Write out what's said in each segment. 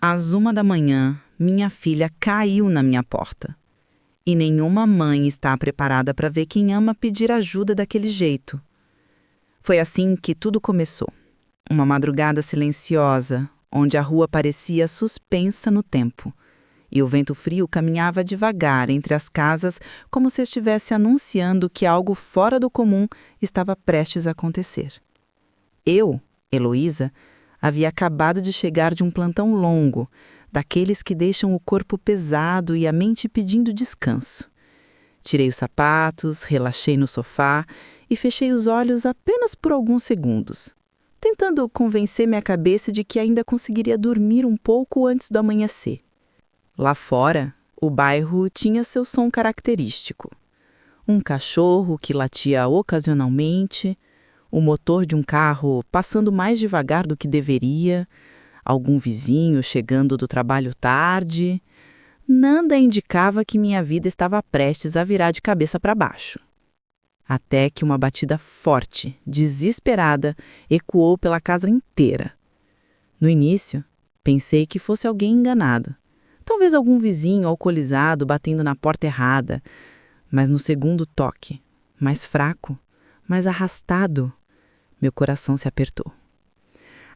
Às 1 da manhã, minha filha caiu na minha porta. E nenhuma mãe está preparada para ver quem ama pedir ajuda daquele jeito. Foi assim que tudo começou. Uma madrugada silenciosa, onde a rua parecia suspensa no tempo. E o vento frio caminhava devagar entre as casas, como se estivesse anunciando que algo fora do comum estava prestes a acontecer. Eu, Heloísa, havia acabado de chegar de um plantão longo, daqueles que deixam o corpo pesado e a mente pedindo descanso. Tirei os sapatos, relaxei no sofá e fechei os olhos apenas por alguns segundos, tentando convencer minha cabeça de que ainda conseguiria dormir um pouco antes do amanhecer. Lá fora, o bairro tinha seu som característico. Um cachorro que latia ocasionalmente, o motor de um carro passando mais devagar do que deveria, algum vizinho chegando do trabalho tarde. Nada indicava que minha vida estava prestes a virar de cabeça para baixo. Até que uma batida forte, desesperada, ecoou pela casa inteira. No início, pensei que fosse alguém enganado. Talvez algum vizinho alcoolizado batendo na porta errada. Mas no segundo toque, mais fraco, mais arrastado, meu coração se apertou.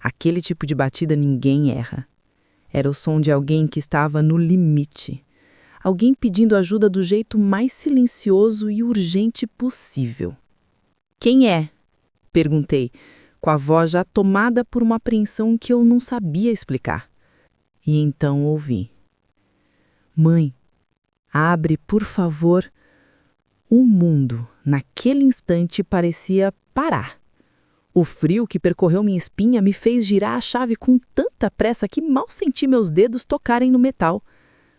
Aquele tipo de batida ninguém erra. Era o som de alguém que estava no limite. Alguém pedindo ajuda do jeito mais silencioso e urgente possível. "Quem é?" perguntei, com a voz já tomada por uma apreensão que eu não sabia explicar. E então ouvi: "Mãe, abre, por favor." O mundo, naquele instante, parecia parar. O frio que percorreu minha espinha me fez girar a chave com tanta pressa que mal senti meus dedos tocarem no metal.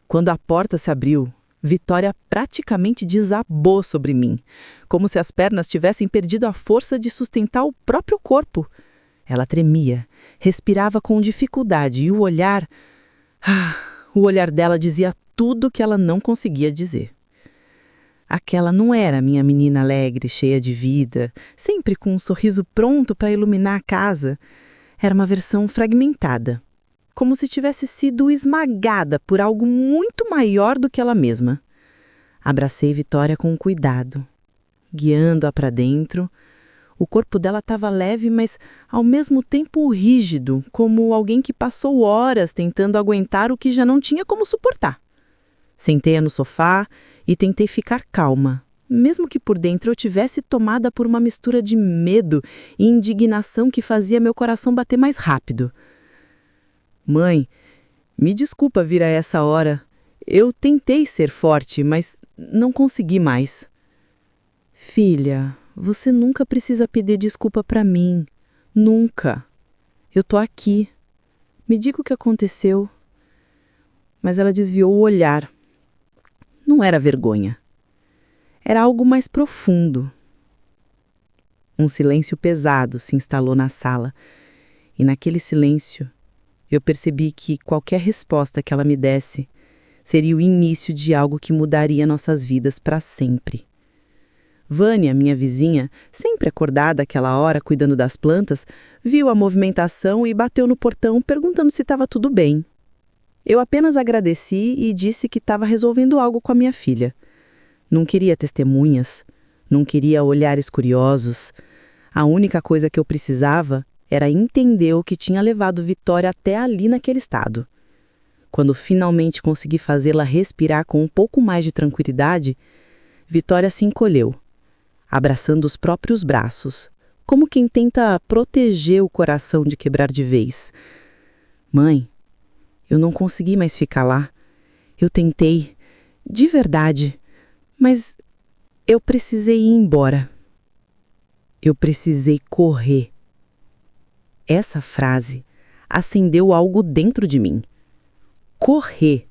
Quando a porta se abriu, Vitória praticamente desabou sobre mim, como se as pernas tivessem perdido a força de sustentar o próprio corpo. Ela tremia, respirava com dificuldade e o olhar dela dizia tudo que ela não conseguia dizer. Aquela não era minha menina alegre, cheia de vida, sempre com um sorriso pronto para iluminar a casa. Era uma versão fragmentada, como se tivesse sido esmagada por algo muito maior do que ela mesma. Abracei Vitória com cuidado, guiando-a para dentro. O corpo dela estava leve, mas ao mesmo tempo rígido, como alguém que passou horas tentando aguentar o que já não tinha como suportar. Sentei-a no sofá e tentei ficar calma, mesmo que por dentro eu tivesse tomada por uma mistura de medo e indignação que fazia meu coração bater mais rápido. "Mãe, me desculpa vir a essa hora. Eu tentei ser forte, mas não consegui mais." "Filha, você nunca precisa pedir desculpa para mim. Nunca. Eu tô aqui. Me diga o que aconteceu." Mas ela desviou o olhar. Não era vergonha. Era algo mais profundo. Um silêncio pesado se instalou na sala, e naquele silêncio eu percebi que qualquer resposta que ela me desse seria o início de algo que mudaria nossas vidas para sempre. Vânia, minha vizinha, sempre acordada àquela hora cuidando das plantas, viu a movimentação e bateu no portão perguntando se estava tudo bem. Eu apenas agradeci e disse que estava resolvendo algo com a minha filha. Não queria testemunhas, não queria olhares curiosos. A única coisa que eu precisava era entender o que tinha levado Vitória até ali naquele estado. Quando finalmente consegui fazê-la respirar com um pouco mais de tranquilidade, Vitória se encolheu, abraçando os próprios braços, como quem tenta proteger o coração de quebrar de vez. "Mãe, eu não consegui mais ficar lá. Eu tentei, de verdade, mas eu precisei ir embora. Eu precisei correr." Essa frase acendeu algo dentro de mim. Correr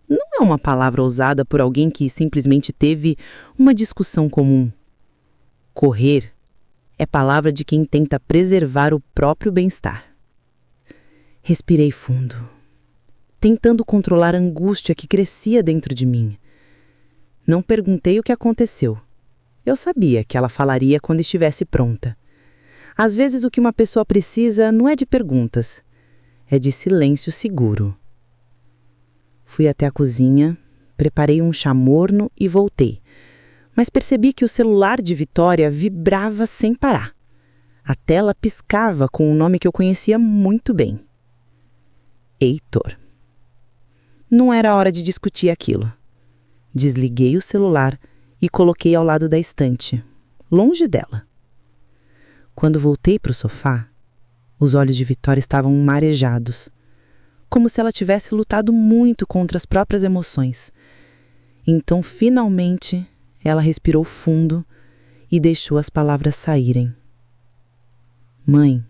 não é uma palavra usada por alguém que simplesmente teve uma discussão comum. Correr é palavra de quem tenta preservar o próprio bem-estar. Respirei fundo, tentando controlar a angústia que crescia dentro de mim. Não perguntei o que aconteceu. Eu sabia que ela falaria quando estivesse pronta. Às vezes o que uma pessoa precisa não é de perguntas, é de silêncio seguro. Fui até a cozinha, preparei um chá morno e voltei. Mas percebi que o celular de Vitória vibrava sem parar. A tela piscava com um nome que eu conhecia muito bem. Heitor. Não era hora de discutir aquilo. Desliguei o celular e coloquei ao lado da estante, longe dela. Quando voltei para o sofá, os olhos de Vitória estavam marejados, como se ela tivesse lutado muito contra as próprias emoções. Então, finalmente, ela respirou fundo e deixou as palavras saírem. Mãe,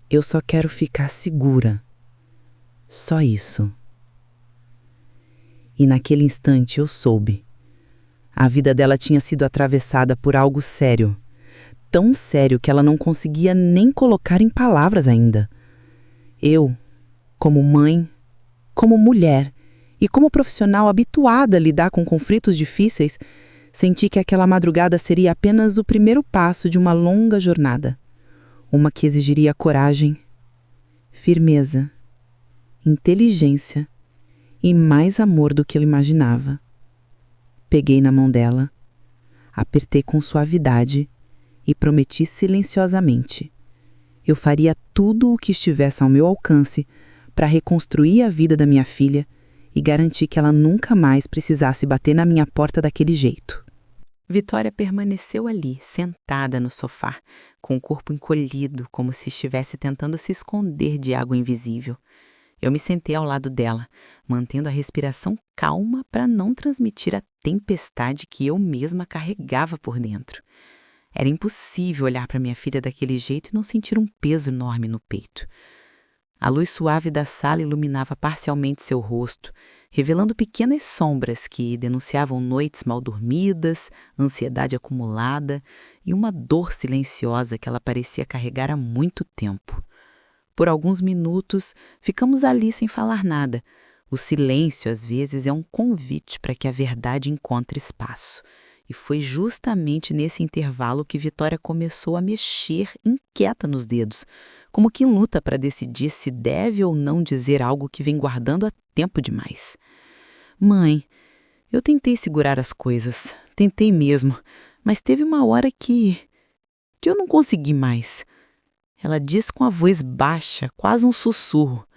eu só quero ficar segura. Só isso. E naquele instante eu soube. A vida dela tinha sido atravessada por algo sério. Tão sério que ela não conseguia nem colocar em palavras ainda. Eu, como mãe, como mulher e como profissional habituada a lidar com conflitos difíceis, senti que aquela madrugada seria apenas o primeiro passo de uma longa jornada. Uma que exigiria coragem, firmeza, inteligência e mais amor do que eu imaginava. Peguei na mão dela, apertei com suavidade e prometi silenciosamente. Eu faria tudo o que estivesse ao meu alcance para reconstruir a vida da minha filha e garantir que ela nunca mais precisasse bater na minha porta daquele jeito. Vitória permaneceu ali, sentada no sofá, com o corpo encolhido, como se estivesse tentando se esconder de água invisível. Eu me sentei ao lado dela, mantendo a respiração calma para não transmitir a tempestade que eu mesma carregava por dentro. Era impossível olhar para minha filha daquele jeito e não sentir um peso enorme no peito. A luz suave da sala iluminava parcialmente seu rosto, revelando pequenas sombras que denunciavam noites mal dormidas, ansiedade acumulada e uma dor silenciosa que ela parecia carregar há muito tempo. Por alguns minutos, ficamos ali sem falar nada. O silêncio, às vezes, é um convite para que a verdade encontre espaço. E foi justamente nesse intervalo que Vitória começou a mexer inquieta nos dedos, como que luta para decidir se deve ou não dizer algo que vem guardando há tempo demais. Mãe, eu tentei segurar as coisas, tentei mesmo, mas teve uma hora que eu não consegui mais. Ela disse com a voz baixa, quase um sussurro.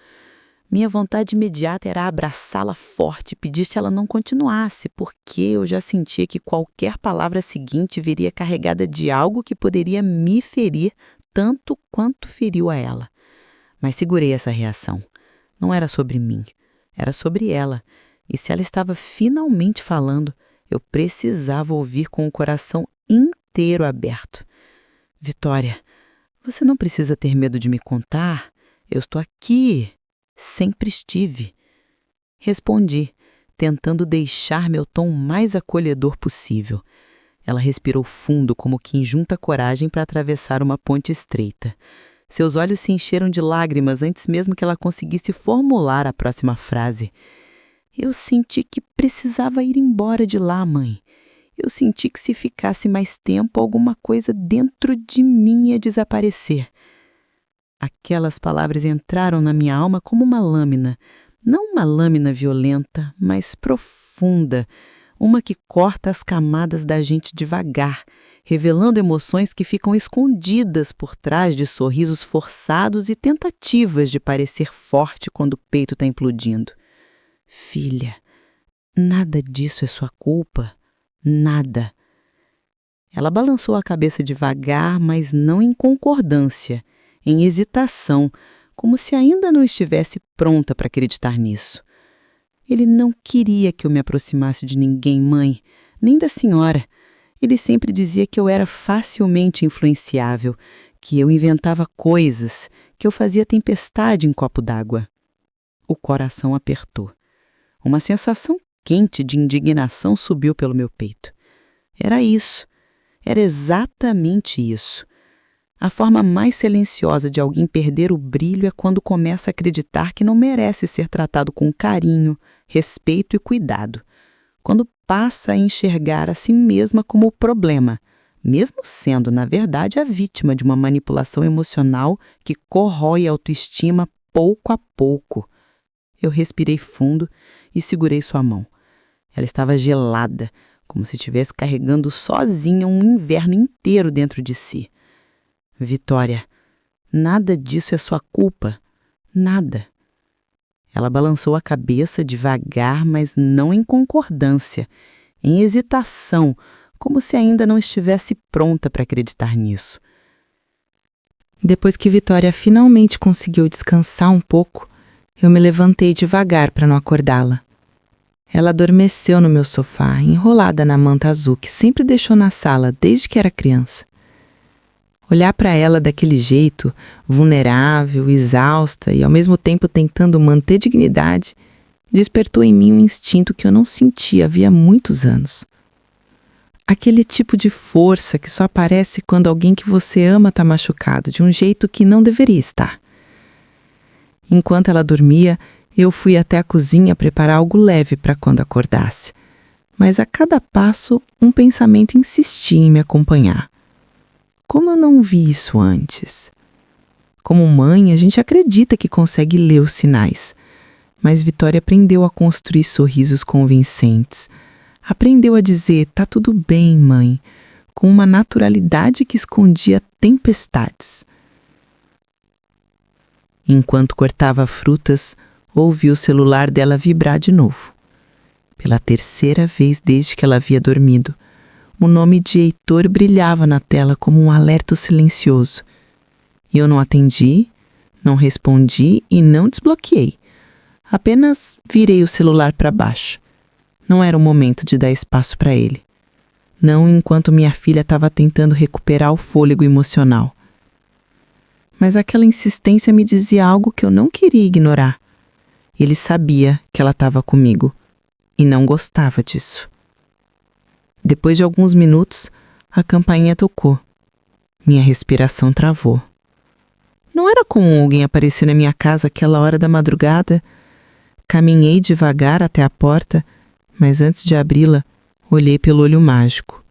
Minha vontade imediata era abraçá-la forte e pedir que ela não continuasse, porque eu já sentia que qualquer palavra seguinte viria carregada de algo que poderia me ferir tanto quanto feriu a ela. Mas segurei essa reação. Não era sobre mim, era sobre ela. E se ela estava finalmente falando, eu precisava ouvir com o coração inteiro aberto. Vitória, você não precisa ter medo de me contar. Eu estou aqui. Sempre estive. Respondi, tentando deixar meu tom mais acolhedor possível. Ela respirou fundo, como quem junta coragem para atravessar uma ponte estreita. Seus olhos se encheram de lágrimas antes mesmo que ela conseguisse formular a próxima frase. Eu senti que precisava ir embora de lá, mãe. Eu senti que se ficasse mais tempo, alguma coisa dentro de mim ia desaparecer. Aquelas palavras entraram na minha alma como uma lâmina. Não uma lâmina violenta, mas profunda. Uma que corta as camadas da gente devagar, revelando emoções que ficam escondidas por trás de sorrisos forçados e tentativas de parecer forte quando o peito está implodindo. Filha, nada disso é sua culpa. Nada. Ela balançou a cabeça devagar, mas não em concordância, em hesitação, como se ainda não estivesse pronta para acreditar nisso. Ele não queria que eu me aproximasse de ninguém, mãe, nem da senhora. Ele sempre dizia que eu era facilmente influenciável, que eu inventava coisas, que eu fazia tempestade em copo d'água. O coração apertou. Uma sensação quente de indignação subiu pelo meu peito. Era isso. Era exatamente isso. A forma mais silenciosa de alguém perder o brilho é quando começa a acreditar que não merece ser tratado com carinho, respeito e cuidado. Quando passa a enxergar a si mesma como o problema, mesmo sendo, na verdade, a vítima de uma manipulação emocional que corrói a autoestima pouco a pouco. Eu respirei fundo e segurei sua mão. Ela estava gelada, como se estivesse carregando sozinha um inverno inteiro dentro de si. Vitória, nada disso é sua culpa. Nada. Ela balançou a cabeça devagar, mas não em concordância, em hesitação, como se ainda não estivesse pronta para acreditar nisso. Depois que Vitória finalmente conseguiu descansar um pouco, eu me levantei devagar para não acordá-la. Ela adormeceu no meu sofá, enrolada na manta azul que sempre deixou na sala desde que era criança. Olhar para ela daquele jeito, vulnerável, exausta e ao mesmo tempo tentando manter dignidade, despertou em mim um instinto que eu não sentia havia muitos anos. Aquele tipo de força que só aparece quando alguém que você ama está machucado de um jeito que não deveria estar. Enquanto ela dormia, eu fui até a cozinha preparar algo leve para quando acordasse. Mas a cada passo, um pensamento insistia em me acompanhar. Como eu não vi isso antes? Como mãe, a gente acredita que consegue ler os sinais. Mas Vitória aprendeu a construir sorrisos convincentes. Aprendeu a dizer, tá tudo bem, mãe, com uma naturalidade que escondia tempestades. Enquanto cortava frutas, ouvi o celular dela vibrar de novo. Pela terceira vez desde que ela havia dormido, o nome de Heitor brilhava na tela como um alerta silencioso. E eu não atendi, não respondi e não desbloqueei. Apenas virei o celular para baixo. Não era o momento de dar espaço para ele. Não enquanto minha filha estava tentando recuperar o fôlego emocional. Mas aquela insistência me dizia algo que eu não queria ignorar. Ele sabia que ela estava comigo e não gostava disso. Depois de alguns minutos, a campainha tocou. Minha respiração travou. Não era comum alguém aparecer na minha casa àquela hora da madrugada. Caminhei devagar até a porta, mas antes de abri-la, olhei pelo olho mágico.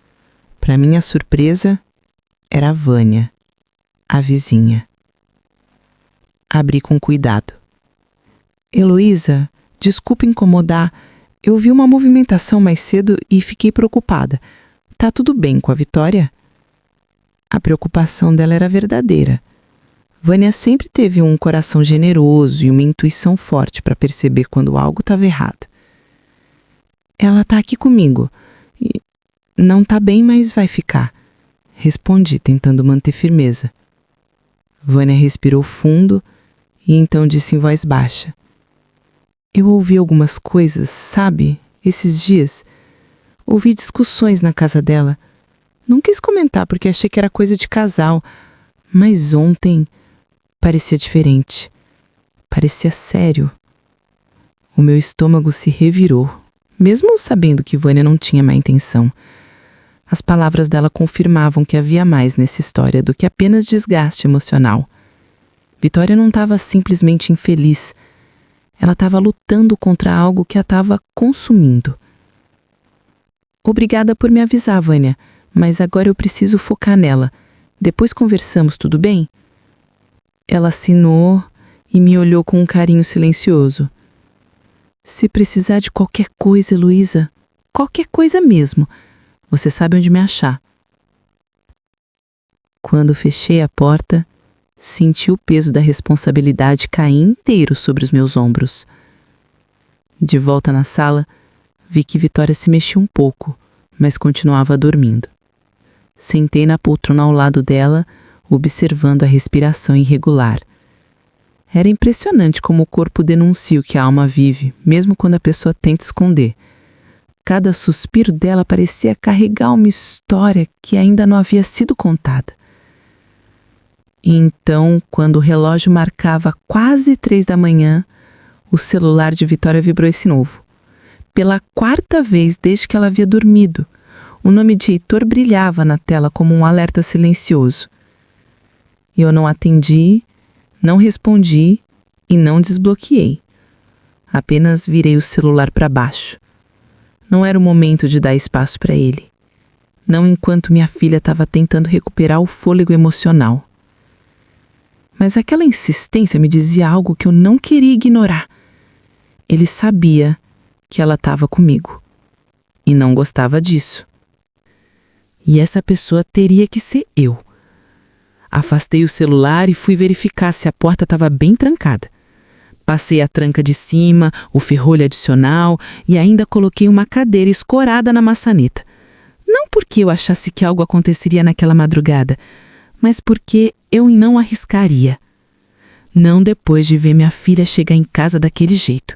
Para minha surpresa, era a Vânia, a vizinha. Abri com cuidado. Heloísa, desculpa incomodar. Eu vi uma movimentação mais cedo e fiquei preocupada. Tá tudo bem com a Vitória? A preocupação dela era verdadeira. Vânia sempre teve um coração generoso e uma intuição forte para perceber quando algo estava errado. Ela tá aqui comigo. E não tá bem, mas vai ficar. Respondi, tentando manter firmeza. Vânia respirou fundo e então disse em voz baixa. Eu ouvi algumas coisas, sabe, esses dias. Ouvi discussões na casa dela. Não quis comentar porque achei que era coisa de casal, mas ontem parecia diferente. Parecia sério. O meu estômago se revirou, mesmo sabendo que Vânia não tinha má intenção. As palavras dela confirmavam que havia mais nessa história do que apenas desgaste emocional. Vitória não estava simplesmente infeliz. Ela estava lutando contra algo que a estava consumindo. Obrigada por me avisar, Vânia, mas agora eu preciso focar nela. Depois conversamos, tudo bem? Ela assinou e me olhou com um carinho silencioso. Se precisar de qualquer coisa, Heloísa, qualquer coisa mesmo, você sabe onde me achar. Quando fechei a porta, senti o peso da responsabilidade cair inteiro sobre os meus ombros. De volta na sala, vi que Vitória se mexia um pouco, mas continuava dormindo. Sentei na poltrona ao lado dela, observando a respiração irregular. Era impressionante como o corpo denuncia o que a alma vive, mesmo quando a pessoa tenta esconder. Cada suspiro dela parecia carregar uma história que ainda não havia sido contada. E então, quando o relógio marcava quase 3 da manhã, o celular de Vitória vibrou esse novo. Pela 4ª vez desde que ela havia dormido, o nome de Heitor brilhava na tela como um alerta silencioso. Eu não atendi, não respondi e não desbloqueei. Apenas virei o celular para baixo. Não era o momento de dar espaço para ele. Não enquanto minha filha estava tentando recuperar o fôlego emocional. Mas aquela insistência me dizia algo que eu não queria ignorar. Ele sabia que ela estava comigo e não gostava disso. E essa pessoa teria que ser eu. Afastei o celular e fui verificar se a porta estava bem trancada. Passei a tranca de cima, o ferrolho adicional e ainda coloquei uma cadeira escorada na maçaneta. Não porque eu achasse que algo aconteceria naquela madrugada, mas porque eu não arriscaria. Não depois de ver minha filha chegar em casa daquele jeito.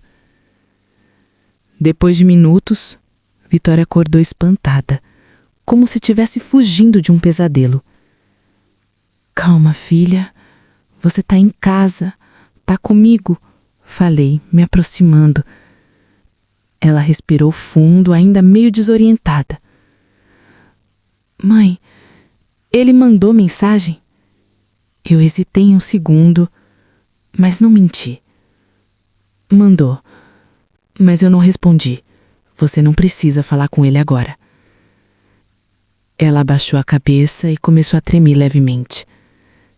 Depois de minutos, Vitória acordou espantada, como se estivesse fugindo de um pesadelo. Calma, filha. Você tá em casa. Tá comigo. Falei, me aproximando. Ela respirou fundo, ainda meio desorientada. Mãe, ele mandou mensagem? Eu hesitei um segundo, mas não menti. Mandou, mas eu não respondi. Você não precisa falar com ele agora. Ela abaixou a cabeça e começou a tremer levemente.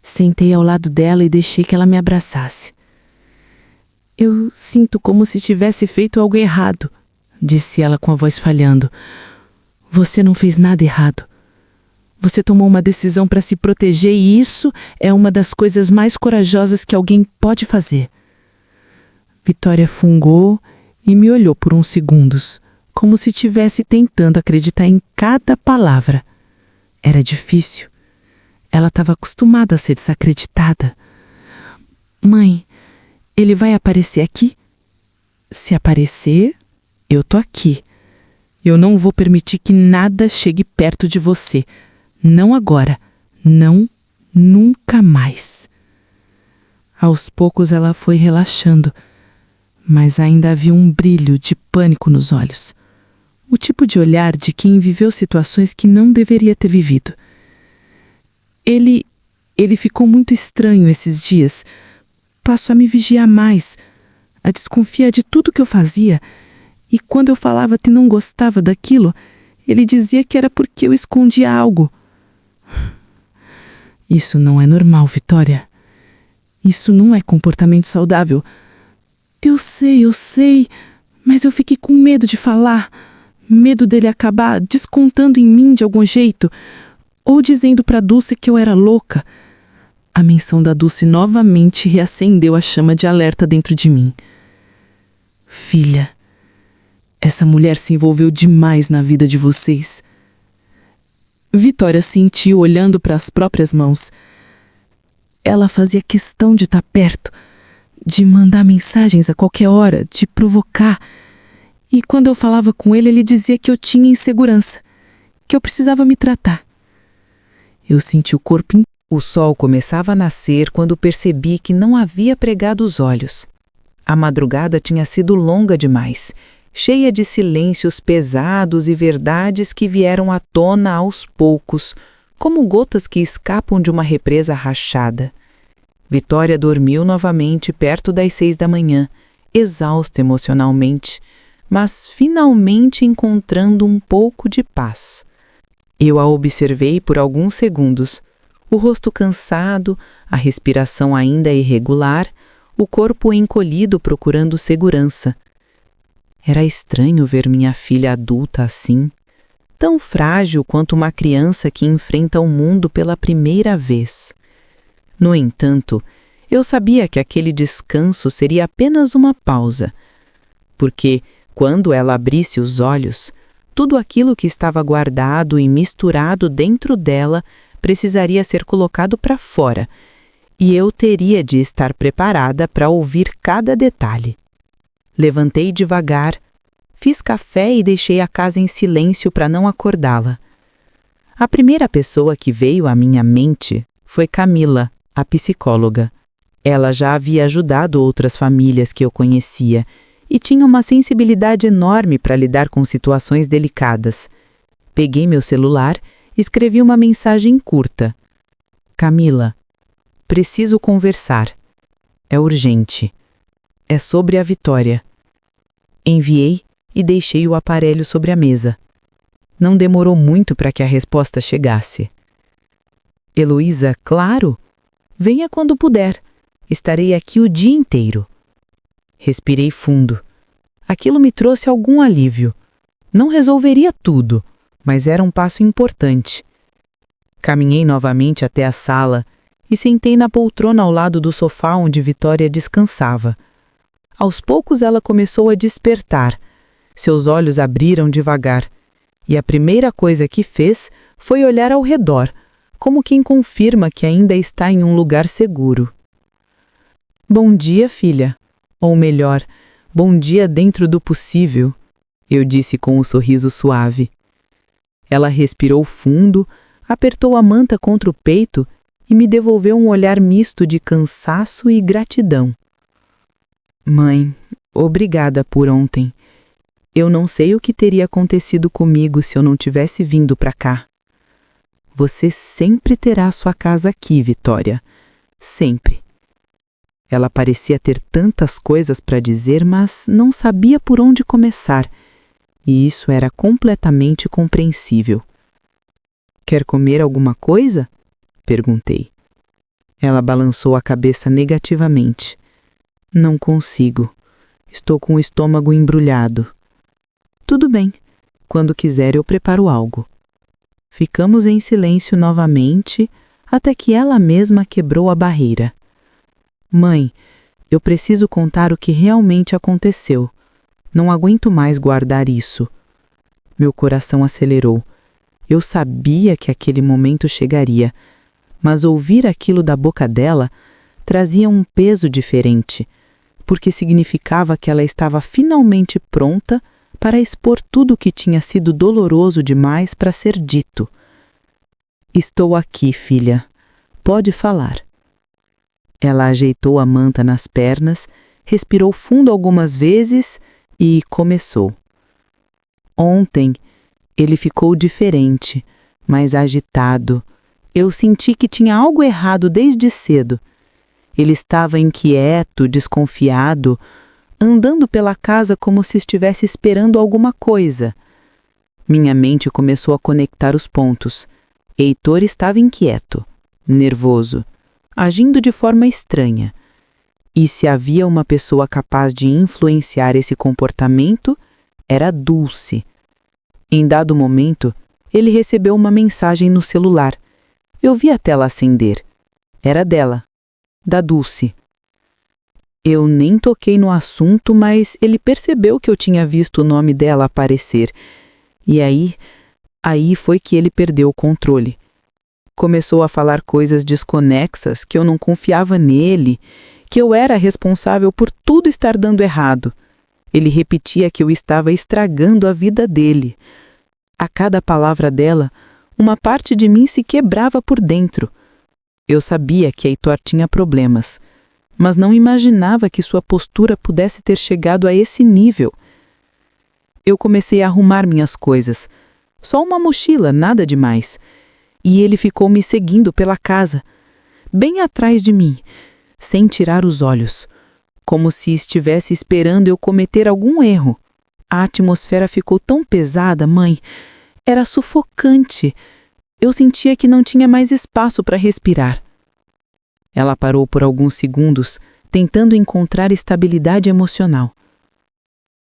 Sentei ao lado dela e deixei que ela me abraçasse. Eu sinto como se tivesse feito algo errado, disse ela com a voz falhando. Você não fez nada errado. Você tomou uma decisão para se proteger e isso é uma das coisas mais corajosas que alguém pode fazer. Vitória fungou e me olhou por uns segundos, como se estivesse tentando acreditar em cada palavra. Era difícil. Ela estava acostumada a ser desacreditada. Mãe, ele vai aparecer aqui? Se aparecer, eu tô aqui. Eu não vou permitir que nada chegue perto de você. Não agora. Não, nunca mais. Aos poucos ela foi relaxando, mas ainda havia um brilho de pânico nos olhos. O tipo de olhar de quem viveu situações que não deveria ter vivido. Ele ficou muito estranho esses dias. Passou a me vigiar mais, a desconfiar de tudo que eu fazia. E quando eu falava que não gostava daquilo, ele dizia que era porque eu escondia algo. Isso não é normal, Vitória. Isso não é comportamento saudável. Eu sei, mas eu fiquei com medo de falar. Medo dele acabar descontando em mim de algum jeito, ou dizendo para Dulce que eu era louca. A menção da Dulce novamente reacendeu a chama de alerta dentro de mim. Filha, essa mulher se envolveu demais na vida de vocês. Vitória sentiu olhando para as próprias mãos. Ela fazia questão de estar perto, de mandar mensagens a qualquer hora, de provocar. E quando eu falava com ele, ele dizia que eu tinha insegurança, que eu precisava me tratar. Eu senti o corpo inteiro. O sol começava a nascer quando percebi que não havia pregado os olhos. A madrugada tinha sido longa demais, cheia de silêncios pesados e verdades que vieram à tona aos poucos, como gotas que escapam de uma represa rachada. Vitória dormiu novamente perto das 6 da manhã, exausta emocionalmente, mas finalmente encontrando um pouco de paz. Eu a observei por alguns segundos, o rosto cansado, a respiração ainda irregular, o corpo encolhido procurando segurança. Era estranho ver minha filha adulta assim, tão frágil quanto uma criança que enfrenta o mundo pela primeira vez. No entanto, eu sabia que aquele descanso seria apenas uma pausa, porque, quando ela abrisse os olhos, tudo aquilo que estava guardado e misturado dentro dela precisaria ser colocado para fora, e eu teria de estar preparada para ouvir cada detalhe. Levantei devagar, fiz café e deixei a casa em silêncio para não acordá-la. A primeira pessoa que veio à minha mente foi Camila, a psicóloga. Ela já havia ajudado outras famílias que eu conhecia e tinha uma sensibilidade enorme para lidar com situações delicadas. Peguei meu celular e escrevi uma mensagem curta. Camila, preciso conversar. É urgente. É sobre a Vitória. Enviei e deixei o aparelho sobre a mesa. Não demorou muito para que a resposta chegasse. Heloísa, claro. Venha quando puder. Estarei aqui o dia inteiro. Respirei fundo. Aquilo me trouxe algum alívio. Não resolveria tudo, mas era um passo importante. Caminhei novamente até a sala e sentei na poltrona ao lado do sofá onde Vitória descansava. Aos poucos ela começou a despertar. Seus olhos abriram devagar, e a primeira coisa que fez foi olhar ao redor, como quem confirma que ainda está em um lugar seguro. "Bom dia, filha." Ou melhor, "bom dia dentro do possível", eu disse com um sorriso suave. Ela respirou fundo, apertou a manta contra o peito e me devolveu um olhar misto de cansaço e gratidão. "Mãe, obrigada por ontem. Eu não sei o que teria acontecido comigo se eu não tivesse vindo para cá." "Você sempre terá sua casa aqui, Vitória. Sempre." Ela parecia ter tantas coisas para dizer, mas não sabia por onde começar, e isso era completamente compreensível. "Quer comer alguma coisa?" perguntei. Ela balançou a cabeça negativamente. "Não consigo. Estou com o estômago embrulhado." "Tudo bem. Quando quiser eu preparo algo." Ficamos em silêncio novamente, até que ela mesma quebrou a barreira. "Mãe, eu preciso contar o que realmente aconteceu. Não aguento mais guardar isso." Meu coração acelerou. Eu sabia que aquele momento chegaria, mas ouvir aquilo da boca dela trazia um peso diferente, porque significava que ela estava finalmente pronta para expor tudo o que tinha sido doloroso demais para ser dito. "Estou aqui, filha. Pode falar." Ela ajeitou a manta nas pernas, respirou fundo algumas vezes e começou. "Ontem, ele ficou diferente, mais agitado. Eu senti que tinha algo errado desde cedo. Ele estava inquieto, desconfiado, andando pela casa como se estivesse esperando alguma coisa. Minha mente começou a conectar os pontos. Heitor estava inquieto, nervoso, agindo de forma estranha. E se havia uma pessoa capaz de influenciar esse comportamento, era Dulce. Em dado momento, ele recebeu uma mensagem no celular. Eu vi a tela acender. Era dela, da Dulce. Eu nem toquei no assunto, mas ele percebeu que eu tinha visto o nome dela aparecer. E aí foi que ele perdeu o controle. Começou a falar coisas desconexas, que eu não confiava nele, que eu era responsável por tudo estar dando errado. Ele repetia que eu estava estragando a vida dele. A cada palavra dela, uma parte de mim se quebrava por dentro. Eu sabia que Heitor tinha problemas, mas não imaginava que sua postura pudesse ter chegado a esse nível. Eu comecei a arrumar minhas coisas. Só uma mochila, nada demais. E ele ficou me seguindo pela casa, bem atrás de mim, sem tirar os olhos, como se estivesse esperando eu cometer algum erro. A atmosfera ficou tão pesada, mãe. Era sufocante. Eu sentia que não tinha mais espaço para respirar. Ela parou por alguns segundos, tentando encontrar estabilidade emocional.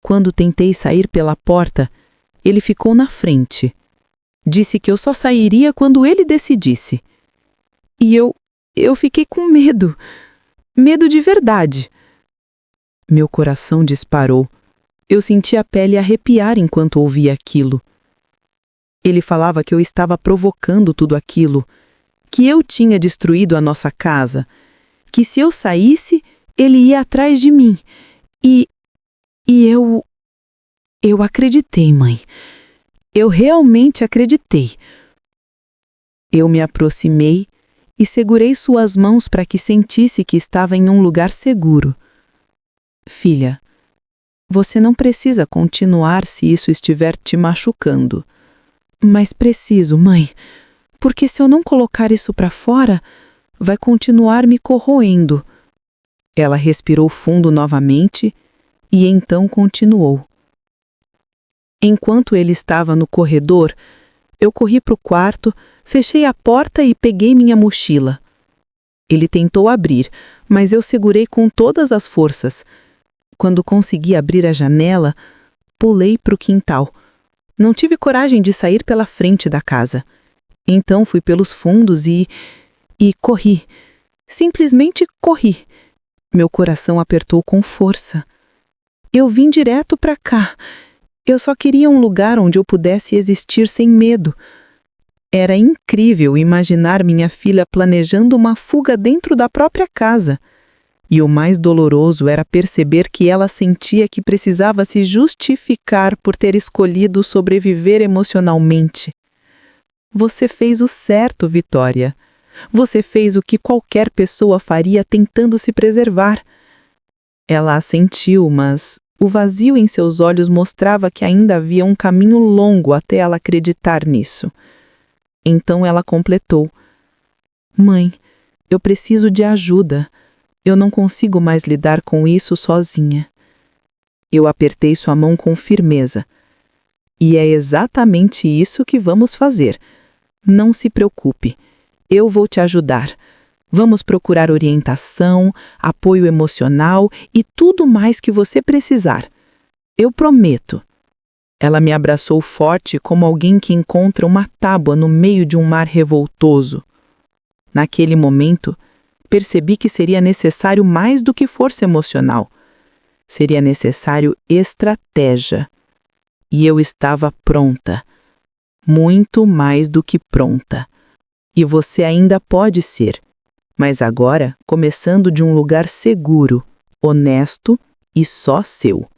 Quando tentei sair pela porta, ele ficou na frente. Disse que eu só sairia quando ele decidisse. E eu fiquei com medo. Medo de verdade. Meu coração disparou. Eu senti a pele arrepiar enquanto ouvia aquilo. Ele falava que eu estava provocando tudo aquilo, que eu tinha destruído a nossa casa, que se eu saísse, ele ia atrás de mim. E eu acreditei, mãe. Eu realmente acreditei. Eu me aproximei e segurei suas mãos para que sentisse que estava em um lugar seguro. Filha, você não precisa continuar se isso estiver te machucando. Mas preciso, mãe, porque se eu não colocar isso para fora, vai continuar me corroendo. Ela respirou fundo novamente e então continuou. Enquanto ele estava no corredor, eu corri para o quarto, fechei a porta e peguei minha mochila. Ele tentou abrir, mas eu segurei com todas as forças. Quando consegui abrir a janela, pulei para o quintal. Não tive coragem de sair pela frente da casa. Então fui pelos fundos e corri. Simplesmente corri. Meu coração apertou com força. Eu vim direto para cá. Eu só queria um lugar onde eu pudesse existir sem medo. Era incrível imaginar minha filha planejando uma fuga dentro da própria casa. E o mais doloroso era perceber que ela sentia que precisava se justificar por ter escolhido sobreviver emocionalmente. Você fez o certo, Vitória. Você fez o que qualquer pessoa faria tentando se preservar. Ela assentiu, mas o vazio em seus olhos mostrava que ainda havia um caminho longo até ela acreditar nisso. Então ela completou: Mãe, eu preciso de ajuda. Eu não consigo mais lidar com isso sozinha. Eu apertei sua mão com firmeza. E é exatamente isso que vamos fazer. Não se preocupe. Eu vou te ajudar. Vamos procurar orientação, apoio emocional e tudo mais que você precisar. Eu prometo. Ela me abraçou forte como alguém que encontra uma tábua no meio de um mar revoltoso. Naquele momento, percebi que seria necessário mais do que força emocional. Seria necessário estratégia. E eu estava pronta. Muito mais do que pronta. E você ainda pode ser. Mas agora, começando de um lugar seguro, honesto e só seu.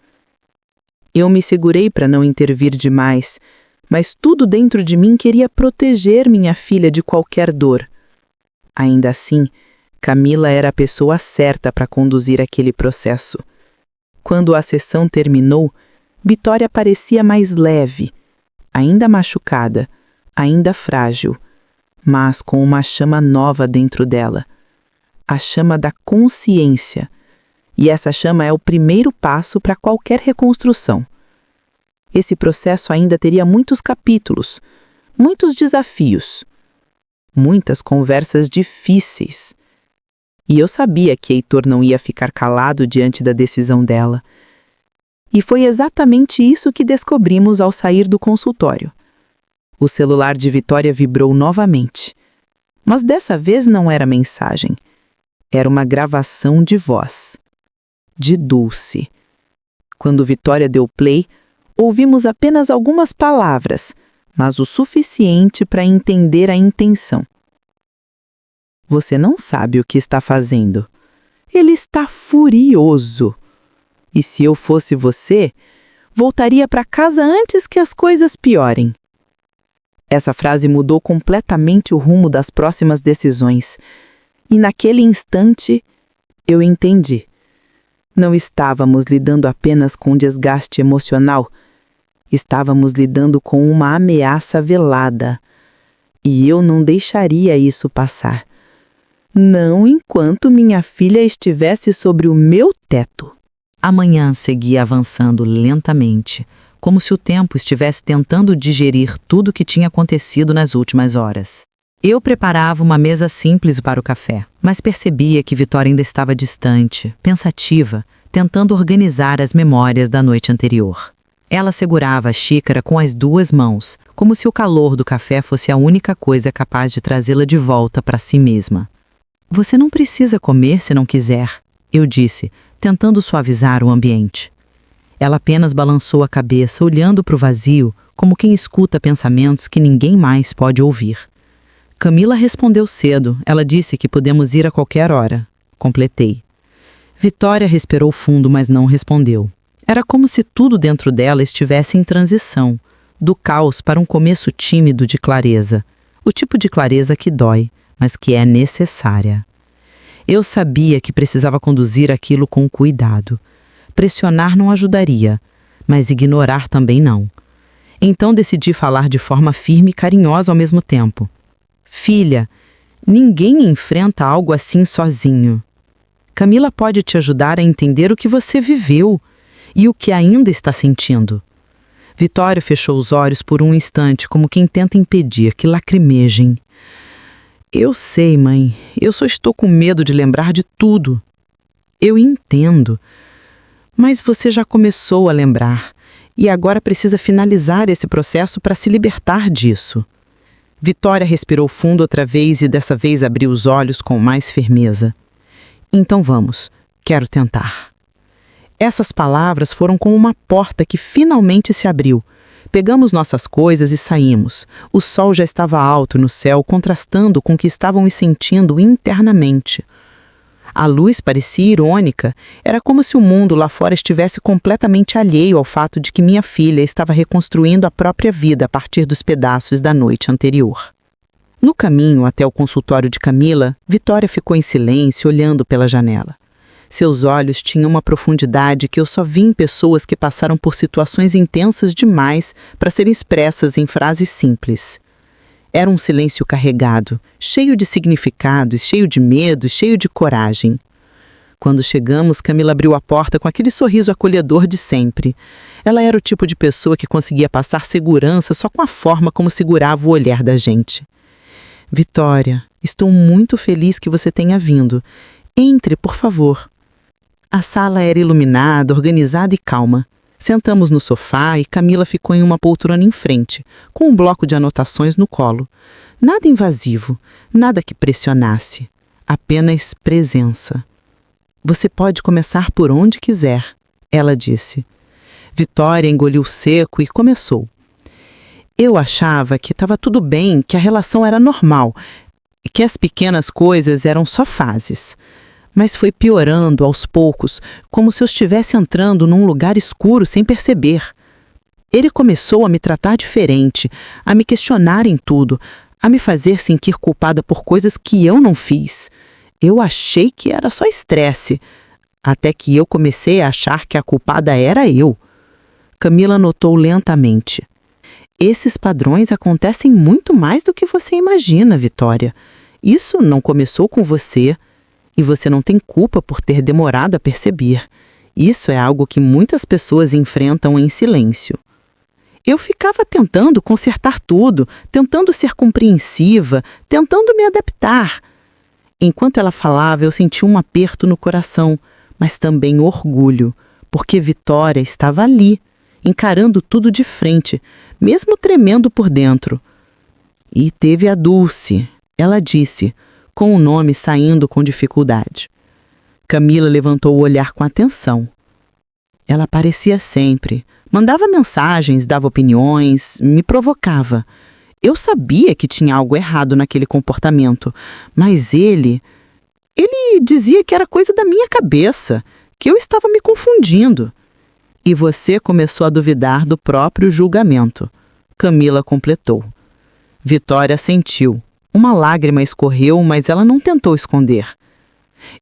Eu me segurei para não intervir demais, mas tudo dentro de mim queria proteger minha filha de qualquer dor. Ainda assim, Camila era a pessoa certa para conduzir aquele processo. Quando a sessão terminou, Vitória parecia mais leve, ainda machucada, ainda frágil, mas com uma chama nova dentro dela. A chama da consciência. E essa chama é o primeiro passo para qualquer reconstrução. Esse processo ainda teria muitos capítulos, muitos desafios, muitas conversas difíceis. E eu sabia que Heitor não ia ficar calado diante da decisão dela. E foi exatamente isso que descobrimos ao sair do consultório. O celular de Vitória vibrou novamente. Mas dessa vez não era mensagem. Era uma gravação de voz. De Dulce. Quando Vitória deu play, ouvimos apenas algumas palavras, mas o suficiente para entender a intenção. Você não sabe o que está fazendo. Ele está furioso. E se eu fosse você, voltaria para casa antes que as coisas piorem. Essa frase mudou completamente o rumo das próximas decisões. E naquele instante, eu entendi. Não estávamos lidando apenas com desgaste emocional. Estávamos lidando com uma ameaça velada. E eu não deixaria isso passar. Não enquanto minha filha estivesse sobre o meu teto. A manhã seguia avançando lentamente, como se o tempo estivesse tentando digerir tudo o que tinha acontecido nas últimas horas. Eu preparava uma mesa simples para o café, mas percebia que Vitória ainda estava distante, pensativa, tentando organizar as memórias da noite anterior. Ela segurava a xícara com as duas mãos, como se o calor do café fosse a única coisa capaz de trazê-la de volta para si mesma. Você não precisa comer se não quiser, eu disse, tentando suavizar o ambiente. Ela apenas balançou a cabeça, olhando para o vazio, como quem escuta pensamentos que ninguém mais pode ouvir. Camila respondeu cedo. Ela disse que podemos ir a qualquer hora. Completei. Vitória respirou fundo, mas não respondeu. Era como se tudo dentro dela estivesse em transição, do caos para um começo tímido de clareza. O tipo de clareza que dói, mas que é necessária. Eu sabia que precisava conduzir aquilo com cuidado. Pressionar não ajudaria, mas ignorar também não. Então decidi falar de forma firme e carinhosa ao mesmo tempo. Filha, ninguém enfrenta algo assim sozinho. Camila pode te ajudar a entender o que você viveu e o que ainda está sentindo. Vitória fechou os olhos por um instante, como quem tenta impedir que lacrimejem. Eu sei, mãe, eu só estou com medo de lembrar de tudo. Eu entendo. Mas você já começou a lembrar, e agora precisa finalizar esse processo para se libertar disso. Vitória respirou fundo outra vez e dessa vez abriu os olhos com mais firmeza. Então vamos, quero tentar. Essas palavras foram como uma porta que finalmente se abriu. Pegamos nossas coisas e saímos. O sol já estava alto no céu, contrastando com o que estávamos sentindo internamente. A luz parecia irônica. Era como se o mundo lá fora estivesse completamente alheio ao fato de que minha filha estava reconstruindo a própria vida a partir dos pedaços da noite anterior. No caminho até o consultório de Camila, Vitória ficou em silêncio, olhando pela janela. Seus olhos tinham uma profundidade que eu só vi em pessoas que passaram por situações intensas demais para serem expressas em frases simples. Era um silêncio carregado, cheio de significados, cheio de medo, cheio de coragem. Quando chegamos, Camila abriu a porta com aquele sorriso acolhedor de sempre. Ela era o tipo de pessoa que conseguia passar segurança só com a forma como segurava o olhar da gente. Vitória, estou muito feliz que você tenha vindo. Entre, por favor. A sala era iluminada, organizada e calma. Sentamos no sofá e Camila ficou em uma poltrona em frente, com um bloco de anotações no colo. Nada invasivo, nada que pressionasse, apenas presença. Você pode começar por onde quiser, ela disse. Vitória engoliu seco e começou. Eu achava que estava tudo bem, que a relação era normal, que as pequenas coisas eram só fases. Mas foi piorando aos poucos, como se eu estivesse entrando num lugar escuro sem perceber. Ele começou a me tratar diferente, a me questionar em tudo, a me fazer sentir culpada por coisas que eu não fiz. Eu achei que era só estresse, até que eu comecei a achar que a culpada era eu. Camila notou lentamente. Esses padrões acontecem muito mais do que você imagina, Vitória. Isso não começou com você. E você não tem culpa por ter demorado a perceber. Isso é algo que muitas pessoas enfrentam em silêncio. Eu ficava tentando consertar tudo, tentando ser compreensiva, tentando me adaptar. Enquanto ela falava, eu senti um aperto no coração, mas também orgulho, porque Vitória estava ali, encarando tudo de frente, mesmo tremendo por dentro. E teve a Dulce, ela disse, com o nome saindo com dificuldade. Camila levantou o olhar com atenção. Ela aparecia sempre, mandava mensagens, dava opiniões, me provocava. Eu sabia que tinha algo errado naquele comportamento, mas ele dizia que era coisa da minha cabeça, que eu estava me confundindo. E você começou a duvidar do próprio julgamento. Camila completou. Vitória sentiu. Uma lágrima escorreu, mas ela não tentou esconder.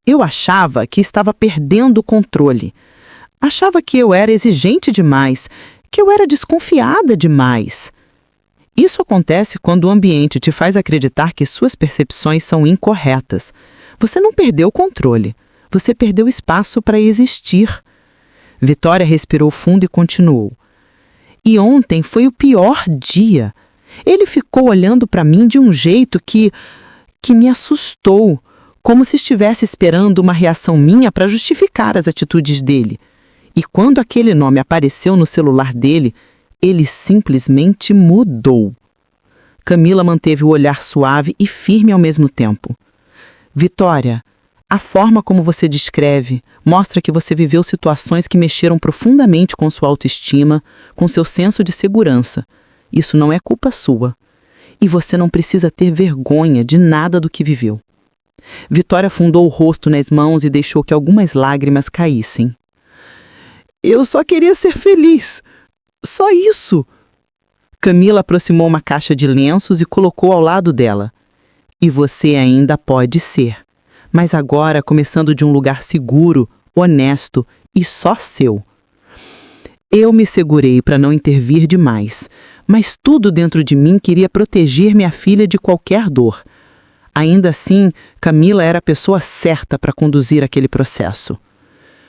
Eu achava que estava perdendo o controle. Achava que eu era exigente demais, que eu era desconfiada demais. Isso acontece quando o ambiente te faz acreditar que suas percepções são incorretas. Você não perdeu o controle. Você perdeu espaço para existir. Vitória respirou fundo e continuou. E ontem foi o pior dia. Ele ficou olhando para mim de um jeito que me assustou, como se estivesse esperando uma reação minha para justificar as atitudes dele. E quando aquele nome apareceu no celular dele, ele simplesmente mudou. Camila manteve o olhar suave e firme ao mesmo tempo. Vitória, a forma como você descreve mostra que você viveu situações que mexeram profundamente com sua autoestima, com seu senso de segurança. Isso não é culpa sua. E você não precisa ter vergonha de nada do que viveu. Vitória afundou o rosto nas mãos e deixou que algumas lágrimas caíssem. Eu só queria ser feliz. Só isso. Camila aproximou uma caixa de lenços e colocou ao lado dela. E você ainda pode ser. Mas agora começando de um lugar seguro, honesto e só seu. Eu me segurei para não intervir demais, mas tudo dentro de mim queria proteger minha filha de qualquer dor. Ainda assim, Camila era a pessoa certa para conduzir aquele processo.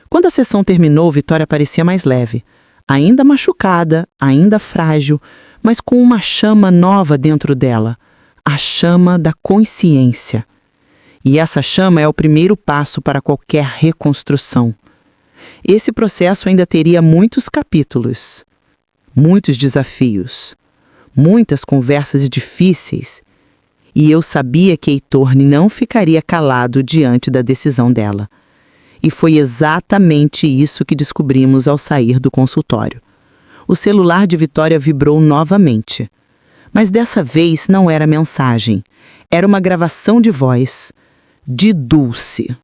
Quando a sessão terminou, Vitória parecia mais leve. Ainda machucada, ainda frágil, mas com uma chama nova dentro dela. A chama da consciência. E essa chama é o primeiro passo para qualquer reconstrução. esse processo ainda teria muitos capítulos, muitos desafios, muitas conversas difíceis, e eu sabia que Heitor não ficaria calado diante da decisão dela. E foi exatamente isso que descobrimos ao sair do consultório. O celular de Vitória vibrou novamente. Mas dessa vez não era mensagem, era uma gravação de voz, de Dulce.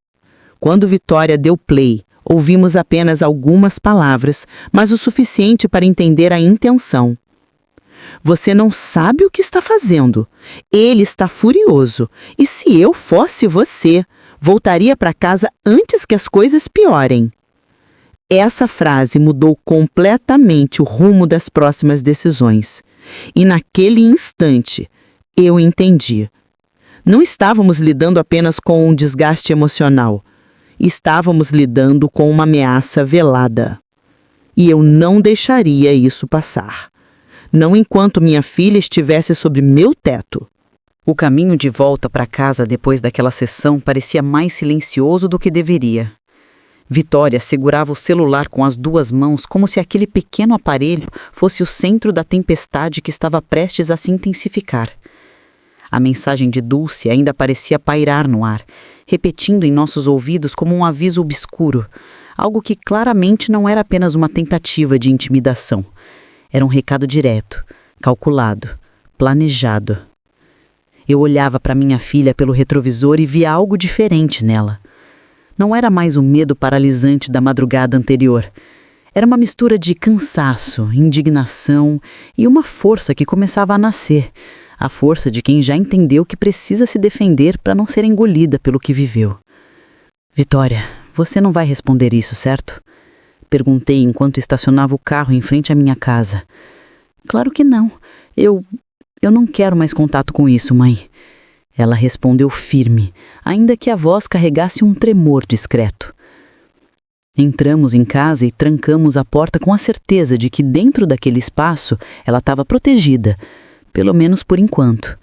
Quando Vitória deu play, ouvimos apenas algumas palavras, mas o suficiente para entender a intenção. Você não sabe o que está fazendo. Ele está furioso. E se eu fosse você, voltaria para casa antes que as coisas piorem. Essa frase mudou completamente o rumo das próximas decisões. E naquele instante, eu entendi. Não estávamos lidando apenas com um desgaste emocional. Estávamos lidando com uma ameaça velada. E eu não deixaria isso passar. Não enquanto minha filha estivesse sob meu teto. O caminho de volta para casa depois daquela sessão parecia mais silencioso do que deveria. Vitória segurava o celular com as duas mãos como se aquele pequeno aparelho fosse o centro da tempestade que estava prestes a se intensificar. A mensagem de Dulce ainda parecia pairar no ar, repetindo em nossos ouvidos como um aviso obscuro, algo que claramente não era apenas uma tentativa de intimidação. Era um recado direto, calculado, planejado. Eu olhava para minha filha pelo retrovisor e via algo diferente nela. Não era mais o medo paralisante da madrugada anterior. Era uma mistura de cansaço, indignação e uma força que começava a nascer. A força de quem já entendeu que precisa se defender para não ser engolida pelo que viveu. Vitória, você não vai responder isso, certo? Perguntei enquanto estacionava o carro em frente à minha casa. Claro que não. Eu não quero mais contato com isso, mãe. Ela respondeu firme, ainda que a voz carregasse um tremor discreto. Entramos em casa e trancamos a porta com a certeza de que dentro daquele espaço ela estava protegida, pelo menos por enquanto.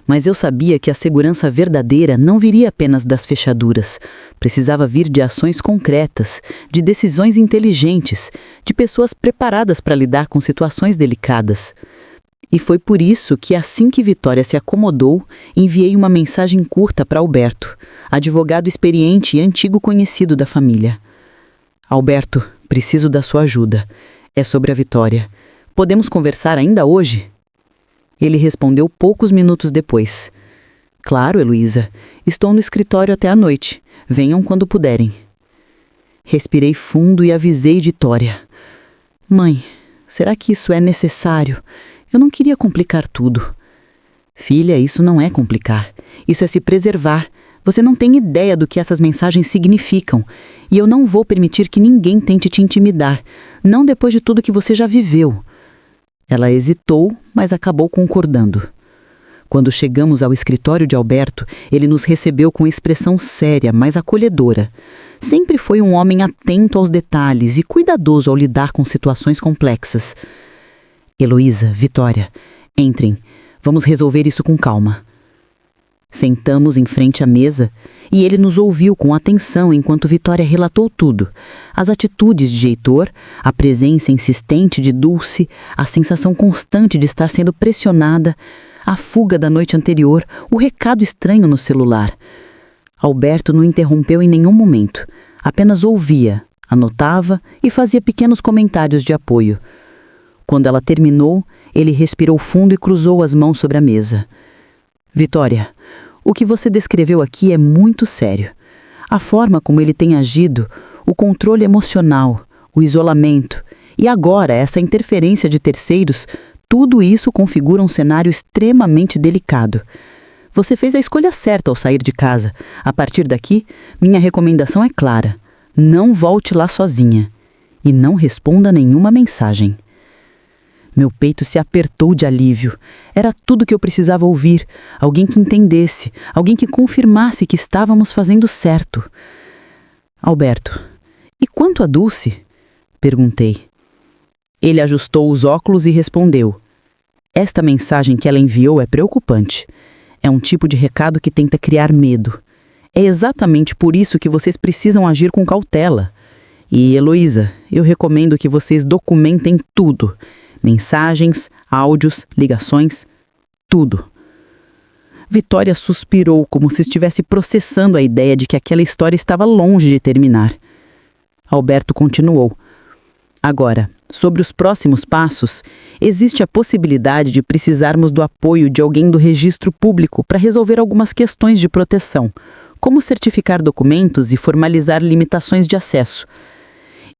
Mas eu sabia que a segurança verdadeira não viria apenas das fechaduras. Precisava vir de ações concretas, de decisões inteligentes, de pessoas preparadas para lidar com situações delicadas. E foi por isso que, assim que Vitória se acomodou, enviei uma mensagem curta para Alberto, advogado experiente e antigo conhecido da família. Alberto, preciso da sua ajuda. É sobre a Vitória. Podemos conversar ainda hoje? Ele respondeu poucos minutos depois. Claro, Heloísa. Estou no escritório até a noite. Venham quando puderem. Respirei fundo e avisei Vitória. Mãe, será que isso é necessário? Eu não queria complicar tudo. Filha, isso não é complicar. Isso é se preservar. Você não tem ideia do que essas mensagens significam. E eu não vou permitir que ninguém tente te intimidar. Não depois de tudo que você já viveu. Ela hesitou, mas acabou concordando. Quando chegamos ao escritório de Alberto, ele nos recebeu com expressão séria, mas acolhedora. Sempre foi um homem atento aos detalhes e cuidadoso ao lidar com situações complexas. Heloísa, Vitória, entrem. Vamos resolver isso com calma. Sentamos em frente à mesa e ele nos ouviu com atenção enquanto Vitória relatou tudo. As atitudes de Heitor, a presença insistente de Dulce, a sensação constante de estar sendo pressionada, a fuga da noite anterior, o recado estranho no celular. Alberto não interrompeu em nenhum momento, apenas ouvia, anotava e fazia pequenos comentários de apoio. Quando ela terminou, ele respirou fundo e cruzou as mãos sobre a mesa. Vitória, o que você descreveu aqui é muito sério. A forma como ele tem agido, o controle emocional, o isolamento e agora essa interferência de terceiros, tudo isso configura um cenário extremamente delicado. Você fez a escolha certa ao sair de casa. A partir daqui, minha recomendação é clara. Não volte lá sozinha. E não responda nenhuma mensagem. Meu peito se apertou de alívio. Era tudo que eu precisava ouvir. Alguém que entendesse, alguém que confirmasse que estávamos fazendo certo. Alberto, e quanto a Dulce? Perguntei. Ele ajustou os óculos e respondeu. Esta mensagem que ela enviou é preocupante. É um tipo de recado que tenta criar medo. É exatamente por isso que vocês precisam agir com cautela. E, Heloísa, eu recomendo que vocês documentem tudo. Mensagens, áudios, ligações, tudo. Vitória suspirou como se estivesse processando a ideia de que aquela história estava longe de terminar. Alberto continuou. Agora, sobre os próximos passos, existe a possibilidade de precisarmos do apoio de alguém do registro público para resolver algumas questões de proteção, como certificar documentos e formalizar limitações de acesso.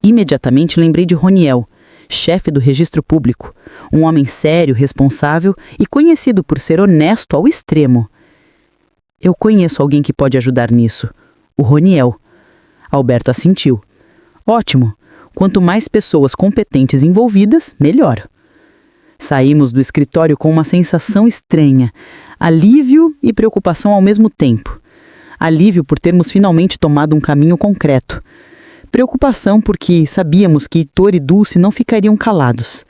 Imediatamente lembrei de Roniel, chefe do registro público, um homem sério, responsável e conhecido por ser honesto ao extremo. Eu conheço alguém que pode ajudar nisso, o Roniel. Alberto assentiu. Ótimo, quanto mais pessoas competentes envolvidas, melhor. Saímos do escritório com uma sensação estranha, alívio e preocupação ao mesmo tempo. Alívio por termos finalmente tomado um caminho concreto. Preocupação porque sabíamos que Heitor e Dulce não ficariam calados.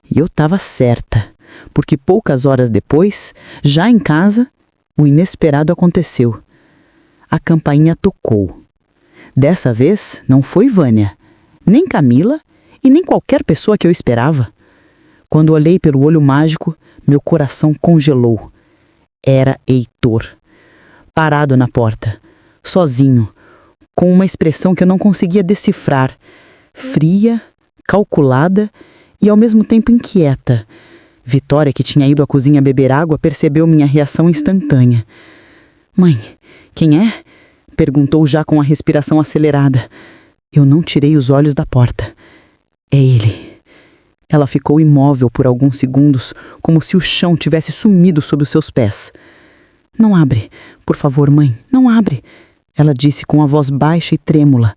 E eu estava certa, porque poucas horas depois, já em casa, o inesperado aconteceu. A campainha tocou. Dessa vez não foi Vânia, nem Camila e nem qualquer pessoa que eu esperava. Quando olhei pelo olho mágico, meu coração congelou. Era Heitor, parado na porta, sozinho, com uma expressão que eu não conseguia decifrar, fria, calculada e ao mesmo tempo inquieta. Vitória, que tinha ido à cozinha beber água, percebeu minha reação instantânea. "Mãe, quem é?" perguntou já com a respiração acelerada. Eu não tirei os olhos da porta. "É ele." Ela ficou imóvel por alguns segundos, como se o chão tivesse sumido sob os seus pés. "Não abre, por favor, mãe, não abre," ela disse com a voz baixa e trêmula.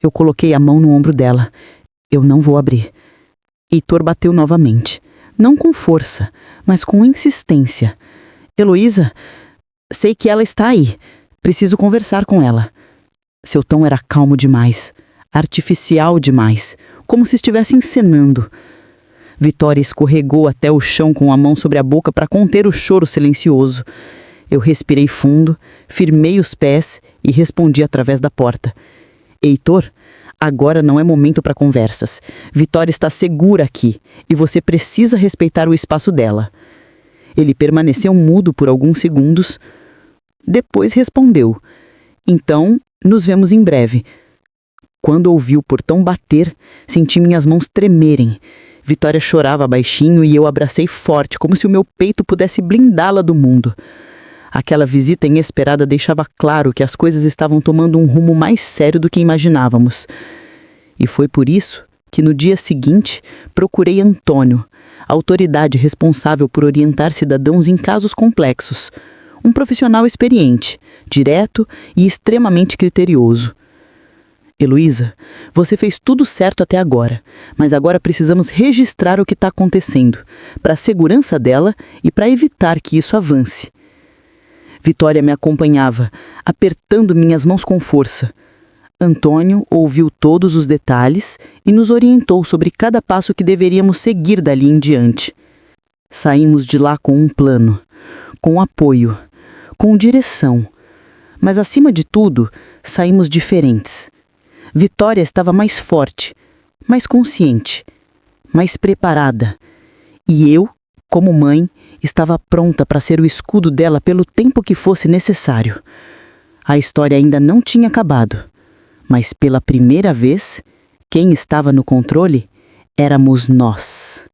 Eu coloquei a mão no ombro dela. "Eu não vou abrir." Heitor bateu novamente. Não com força, mas com insistência. "Heloísa, sei que ela está aí. Preciso conversar com ela." Seu tom era calmo demais, artificial demais, como se estivesse encenando. Vitória escorregou até o chão com a mão sobre a boca para conter o choro silencioso. Eu respirei fundo, firmei os pés e respondi através da porta. "Heitor, agora não é momento para conversas. Vitória está segura aqui e você precisa respeitar o espaço dela." Ele permaneceu mudo por alguns segundos. Depois respondeu. "Então, nos vemos em breve." Quando ouvi o portão bater, senti minhas mãos tremerem. Vitória chorava baixinho e eu abracei forte, como se o meu peito pudesse blindá-la do mundo. Aquela visita inesperada deixava claro que as coisas estavam tomando um rumo mais sério do que imaginávamos. E foi por isso que no dia seguinte procurei Antônio, a autoridade responsável por orientar cidadãos em casos complexos. Um profissional experiente, direto e extremamente criterioso. "Heloísa, você fez tudo certo até agora, mas agora precisamos registrar o que está acontecendo, para a segurança dela e para evitar que isso avance." Vitória me acompanhava, apertando minhas mãos com força. Antônio ouviu todos os detalhes e nos orientou sobre cada passo que deveríamos seguir dali em diante. Saímos de lá com um plano, com apoio, com direção. Mas, acima de tudo, saímos diferentes. Vitória estava mais forte, mais consciente, mais preparada. E eu, como mãe, estava pronta para ser o escudo dela pelo tempo que fosse necessário. A história ainda não tinha acabado, mas pela primeira vez, quem estava no controle éramos nós.